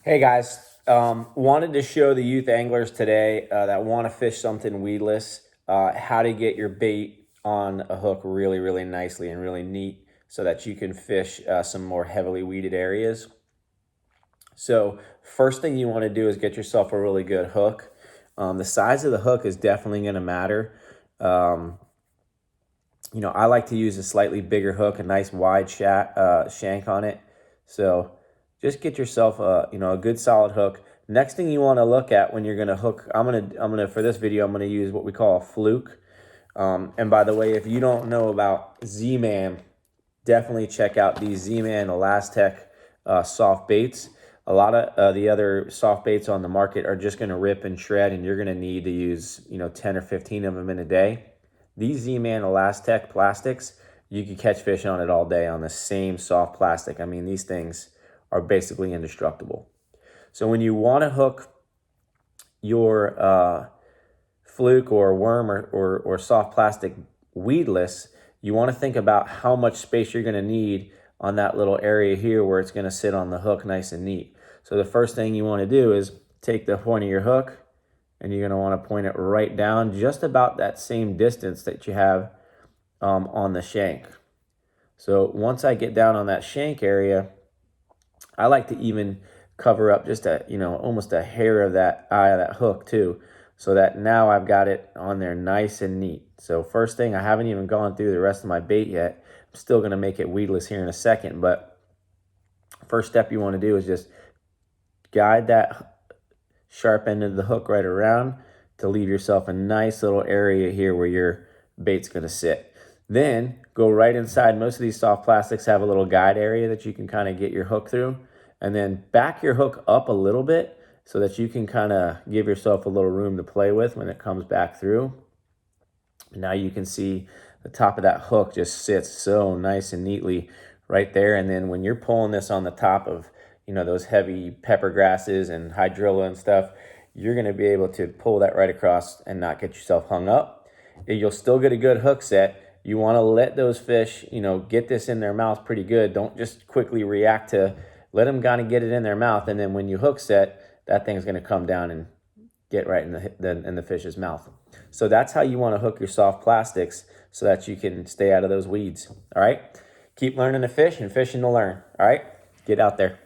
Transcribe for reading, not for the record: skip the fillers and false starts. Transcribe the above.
Hey guys, wanted to show the youth anglers today that want to fish something weedless, how to get your bait on a hook really, really nicely and really neat so that you can fish some more heavily weeded areas. So first thing you want to do is get yourself a really good hook. The size of the hook is definitely going to matter. Um, I like to use a slightly bigger hook, a nice wide shank on it. So just get yourself a good solid hook. Next thing you want to look at when you're going to hook, for this video I'm gonna use what we call a fluke. And by the way, if you don't know about Z-Man, definitely check out these Z-Man Elastec soft baits. A lot of the other soft baits on the market are just going to rip and shred, and you're going to need to use 10 or 15 of them in a day. These Z-Man Elastec plastics, you can catch fish on it all day on the same soft plastic. I mean, these things are basically indestructible. So when you want to hook your fluke or worm or soft plastic weedless, you want to think about how much space you're going to need on that little area here where it's going to sit on the hook nice and neat. So the first thing you want to do is take the point of your hook, and you're going to want to point it right down just about that same distance that you have on the shank. So once I get down on that shank area, I like to even cover up just almost a hair of that eye of that hook too, so that now I've got it on there nice and neat. So first thing, I haven't even gone through the rest of my bait yet. I'm still going to make it weedless here in a second, but first step you want to do is just guide that sharp end of the hook right around to leave yourself a nice little area here where your bait's going to sit. Then go right inside. Most of these soft plastics have a little guide area that you can kind of get your hook through, and then back your hook up a little bit so that you can kind of give yourself a little room to play with when it comes back through. Now you can see the top of that hook just sits so nice and neatly right there. And then when you're pulling this on the top of those heavy pepper grasses and hydrilla and stuff, you're going to be able to pull that right across and not get yourself hung up. You'll still get a good hook set. You want to let those fish, get this in their mouth pretty good. Don't just quickly react to, let them kind of get it in their mouth. And then when you hook set, that thing's going to come down and get right in the fish's mouth. So that's how you want to hook your soft plastics so that you can stay out of those weeds. All right. Keep learning to fish and fishing to learn. All right. Get out there.